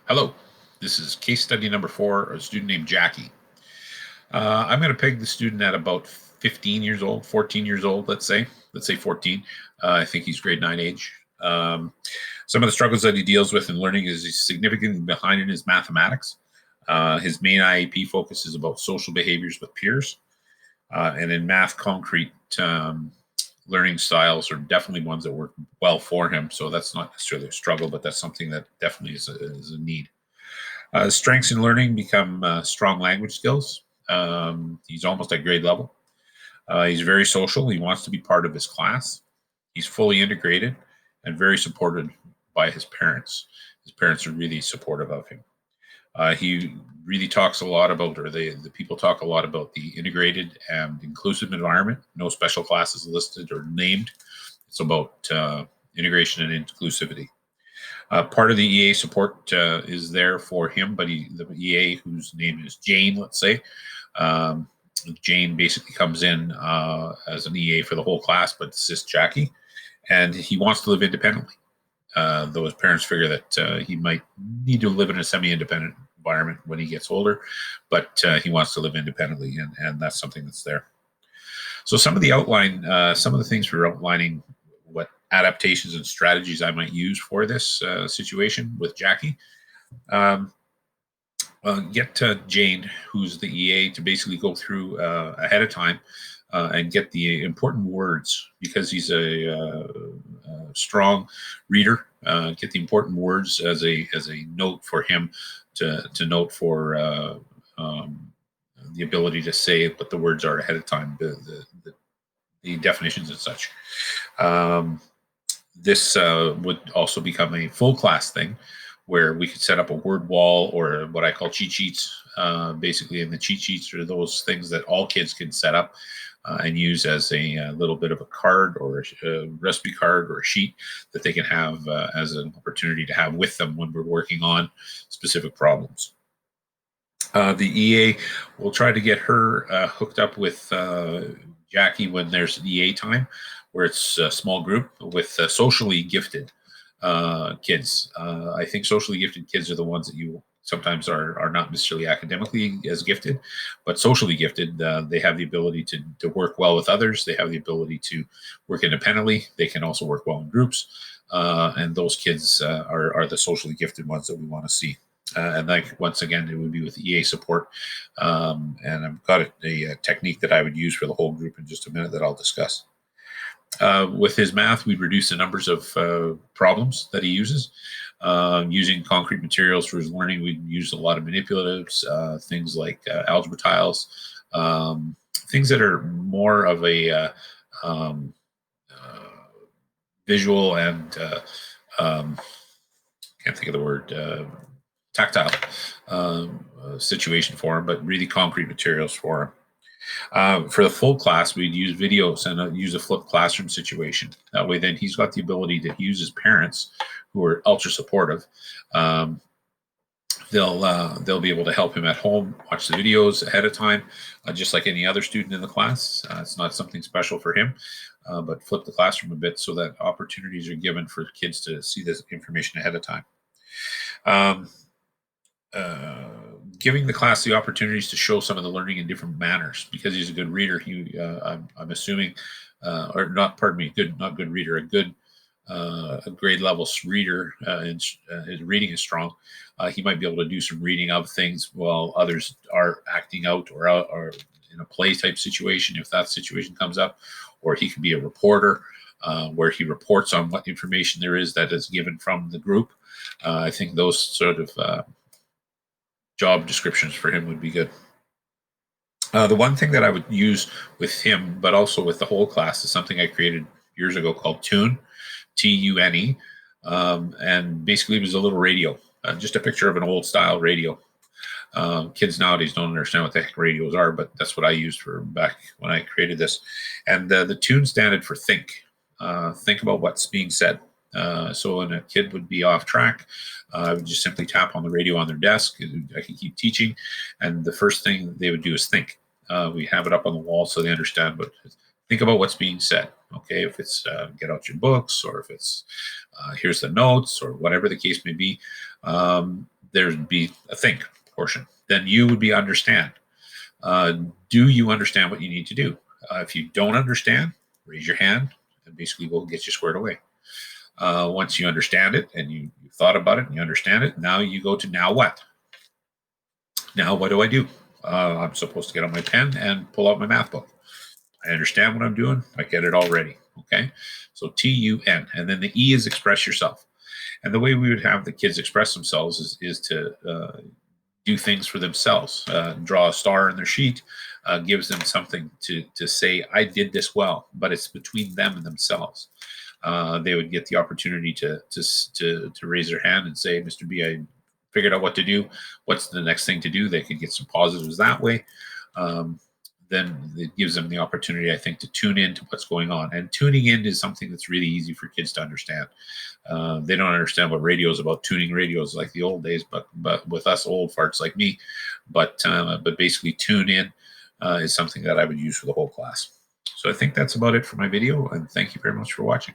Hello, this is case study number 4, a student named Jackie. I'm going to peg the student at about 15 years old, 14 years old, let's say. Let's say 14. I think he's grade 9 age. Some of the struggles that he deals with in learning is he's significantly behind in his mathematics. His main IEP focus is about social behaviors with peers. And in math, concrete learning styles are definitely ones that work well for him. So that's not necessarily a struggle, but that's something that definitely is a need. Strengths in learning become strong language skills. He's almost at grade level. He's very social. He wants to be part of his class. He's fully integrated and very supported by his parents. His parents are really supportive of him. He really talks a lot about, or the people talk a lot about the integrated and inclusive environment. No special classes listed or named. It's about integration and inclusivity. Part of the EA support is there for him, but the EA, whose name is Jane, let's say, Jane basically comes in as an EA for the whole class, but assists Jackie, and he wants to live independently. Though his parents figure that he might need to live in a semi-independent environment when he gets older, but he wants to live independently, and that's something that's there. So some of the things for outlining what adaptations and strategies I might use for this situation with Jackie. Get Jane, who's the EA, to basically go through ahead of time and get the important words, because he's a strong reader. Get the important words as a note for him to note for the ability to say what the words are ahead of time, the definitions and such. This would also become a full class thing, where we could set up a word wall, or what I call cheat sheets. Basically, and the cheat sheets are those things that all kids can set up and use as a little bit of a card, or a recipe card, or a sheet that they can have as an opportunity to have with them when we're working on specific problems. The EA will try to get her hooked up with Jackie when there's EA time, where it's a small group with socially gifted kids. I think socially gifted kids are the ones that you sometimes are not necessarily academically as gifted, but socially gifted. They have the ability to work well with others. They have the ability to work independently. They can also work well in groups. And those kids are the socially gifted ones that we want to see. And like, once again, it would be with EA support. And I've got a technique that I would use for the whole group in just a minute that I'll discuss. With his math, we'd reduce the numbers of problems that he uses. Using concrete materials for his learning, we'd use a lot of manipulatives, things like algebra tiles, things that are more of a visual and can't think of the word, tactile situation for him, but really concrete materials for him. For the full class, we'd use videos and use a flipped classroom situation. That way, then he's got the ability to use his parents, who are ultra supportive. They'll be able to help him at home, watch the videos ahead of time, just like any other student in the class. It's not something special for him, but flip the classroom a bit so that opportunities are given for kids to see this information ahead of time. Giving the class the opportunities to show some of the learning in different manners, because he's a good reader. I'm assuming, or not, pardon me, not good reader, a grade level reader, and his reading is strong. He might be able to do some reading of things while others are acting out, or in a play type situation, if that situation comes up. Or he could be a reporter, where he reports on what information there is that is given from the group. I think those sort of job descriptions for him would be good. The one thing that I would use with him, but also with the whole class, is something I created years ago called Tune, Tune. And basically it was a little radio, just a picture of an old style radio. Kids nowadays don't understand what the heck radios are, but that's what I used for back when I created this. And the Tune standard for think. Think about what's being said. So when a kid would be off track, I would just simply tap on the radio on their desk. I could keep teaching, and the first thing they would do is think. We have it up on the wall so they understand, but think about what's being said. Okay, if it's get out your books, or if it's here's the notes, or whatever the case may be. there'd be a think portion. Then you would be understand. Uh, do you understand what you need to do? If you don't understand, raise your hand, and basically we'll get you squared away. Once you understand it and you've thought about it and you understand it, now you go to now what? Now what do I do? I'm supposed to get on my pen and pull out my math book. I understand what I'm doing. I get it already. Okay. So TUN. And then the E is express yourself. And the way we would have the kids express themselves is to do things for themselves. Draw a star in their sheet, gives them something to say, I did this well, but it's between them and themselves. They would get the opportunity to raise their hand and say, Mr. B, I figured out what to do. What's the next thing to do? They could get some positives that way. Then it gives them the opportunity, I think, to tune in to what's going on. And tuning in is something that's really easy for kids to understand. They don't understand what radio is about, tuning radios like the old days, but with us old farts like me. But basically, tune in is something that I would use for the whole class. So I think that's about it for my video, and thank you very much for watching.